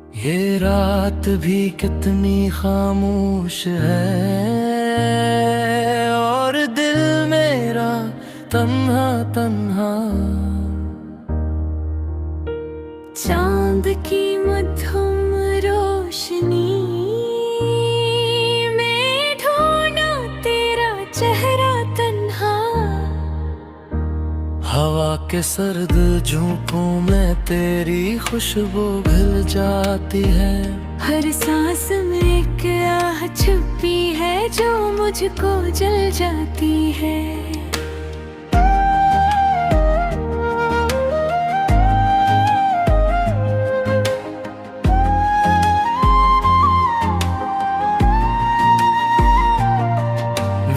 ये रात भी कितनी खामोश है और दिल मेरा तन्हा तन्हा। चांद की मधुम रोशनी में ढूंढा तेरा चेहरा तन्हा। हवा के सर्द झोंकों में तेरी खुशबू घिल जाती है। हर सांस में एक आह छुपी है जो मुझको जल जाती है।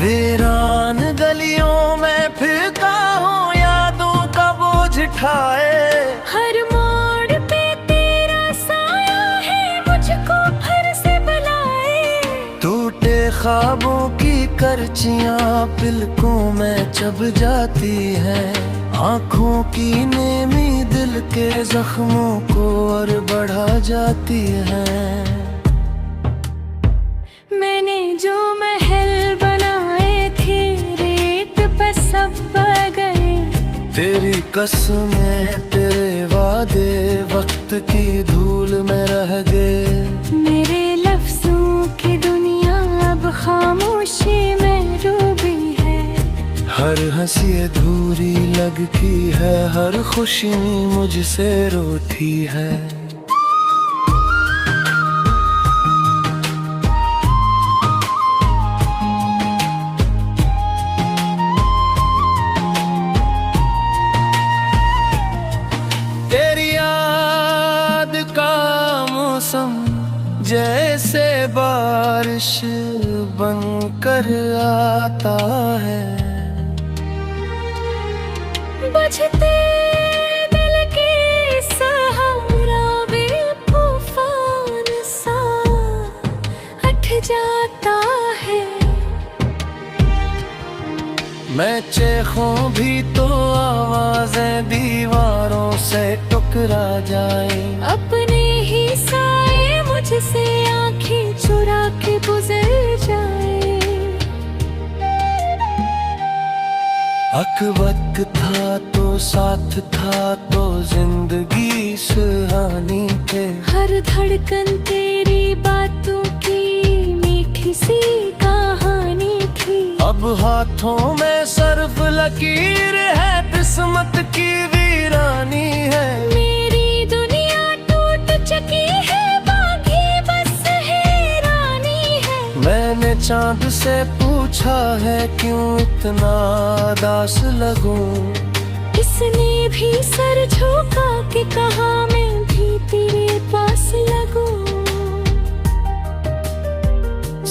वीरान गलियों में फिरता हूँ यादों का बोझ ठाए। हर मोड़ पे तेरा साया है मुझको फिर से बुलाए। टूटे ख्वाबों की करचियां पलकों में चब जाती है। आँखों की नेमी दिल के जख्मों को और बढ़ा जाती है। मैंने जो महल बनाए थे रेत पे सब बह गए। तेरी कसमें तेरे वादे वक्त की धूल में रह गए। मेरे लफ्जों की दुनिया अब खामोशी में डूबी है। हर हंसी अधूरी लगती है, हर खुशी मुझसे रोती है। तेरी याद का मौसम जैसे बारिश बनकर आता है। बुझते दिल के सहारा भी तूफान सा हट जाता है। मैं चेखूं भी तो आवाजें दीवारों से टकरा जाए। अपने ही साए मुझसे आंखें चुरा के गुजर जाए। अकबक था तो साथ था तो जिंदगी सुहानी थे। हर धड़कन तेरी बातों की मीठी सी कहानी थी। अब हाथों में सर्फ लकीर है, किस्मत की वीरानी है। मेरी दुनिया टूट चुकी है, बाकी बस हैरानी है। मैंने चांद से पूछा है क्यों इतना उदास लगूं। इसने भी सर झुका के कहा मैं भी तेरे पास लगूं।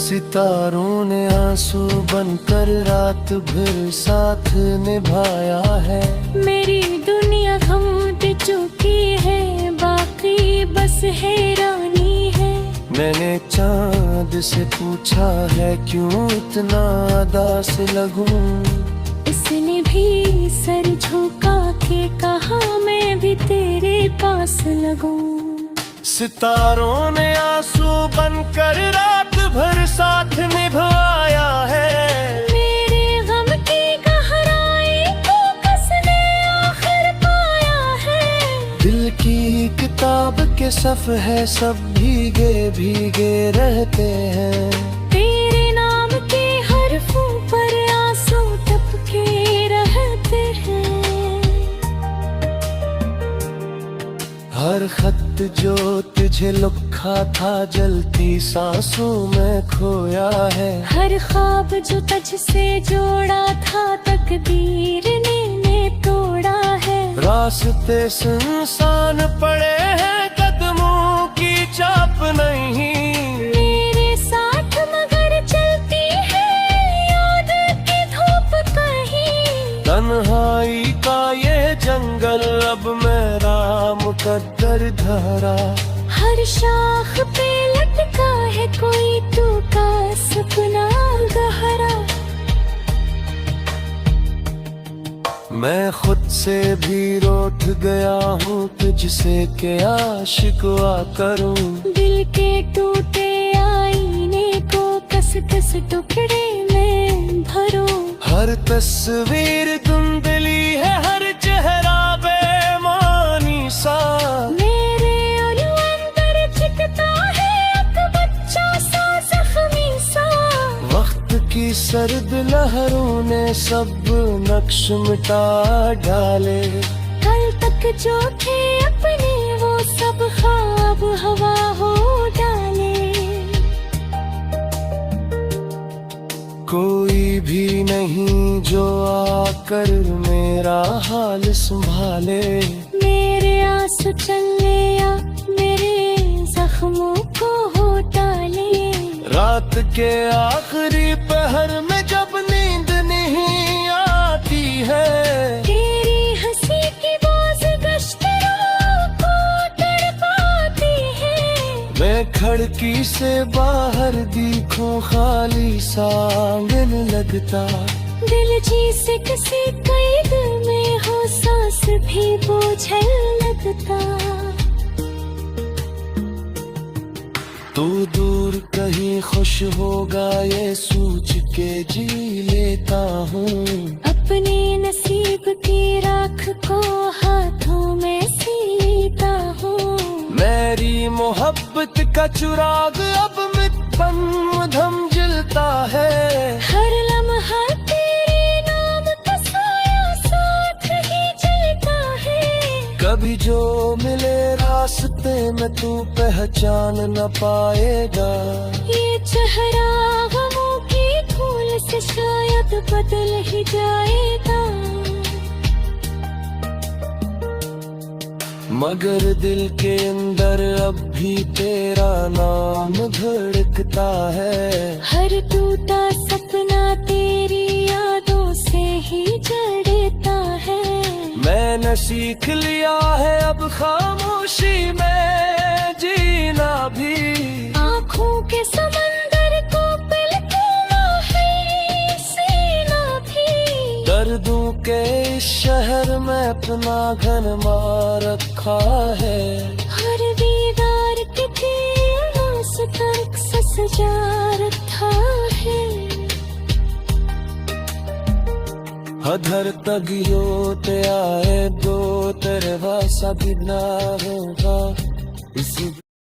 सितारों ने आंसू बनकर रात भर साथ निभाया है। मेरी दुनिया घुट चुकी है, बाकी बस हैरानी है। मैंने चांद से पूछा है क्यों इतना उदास लगूं। इसने भी सर झुका के कहा मैं भी तेरे पास लगूं। सितारों ने आंसू बनकर रात भर साथ निभाया है। मेरे गम की गहराई को किसने आखिर पाया है। दिल की किताब के सफ़े सब भीगे भीगे रहते हैं। तेरे नाम के हरफों पर आंसू टपके रहते हैं। हर खत जो तुझे लिखा था जलती सांसों में खोया है। हर ख्वाब जो तुझसे जोड़ा था तकदीर ने तोड़ा है। रास्ते सुनसान पड़े हैं, कदमों की चाप नहीं। मेरे साथ मगर चलती है याद की धूप कहीं। तन्हाई का ये जंगल अब मेरा मुकद्दर धरा। हर शाख पे लटका है कोई तू का सपना गहरा। मैं खुद से भी रूठ गया हूँ तुझसे क्या शिकवा करूँ। दिल के टूटे आईने को कस कस टुकड़े में भरो। हर तस्वीर धुंधली है, हर चेहरा बेमानी सा। मेरे उल्लू अंदर चिकता है एक बच्चा सा जख्मी सा। वक्त की सर्द लहरों ने सब नक्श मिटा डाले। कल तक जो थे अपने वो सब ख्वाब हवा हो डाले। कोई भी नहीं जो आकर मेरा हाल संभाले। मेरे आंसू चले या मेरे जख्मों को हो डाले। रात के आखिरी पहर में जब नींद नहीं आती है, तेरी हंसी की बाज गश्तरों को तड़पाती है। मैं खिड़की से बाहर देखूं खाली सा आंगन लगता। दिल जी से किसी कैद में हो सांस भी बोझल लगता। तू दूर कहीं खुश होगा ये सोच के जी लेता हूँ। अपने नसीब की राख को हाथों में सीता हूँ। मेरी मोहब्बत का चिराग अब मितपन मधम जलता है। हर लम्हा तेरे नाम का साया साथ ही चलता है। कभी जो मिले रास्ते में तू पहचान न पाएगा। ये चेहरा गमों की धूल से शायद बदल ही जाएगा। मगर दिल के अंदर अब भी तेरा नाम धड़कता है। हर टूटा सपना तेरी यादों से ही जड़ता है। मैंने सीख लिया है अब खामोशी में जीना भी। आँखों के समंदर को पलकों है सीना भी। दर्दों के इस शहर में अपना घर मार रखा है। हर दीवार के आस तक सजा रखा है। हदर तगियो ते आए दो तेरे वासा भी ना होगा इसी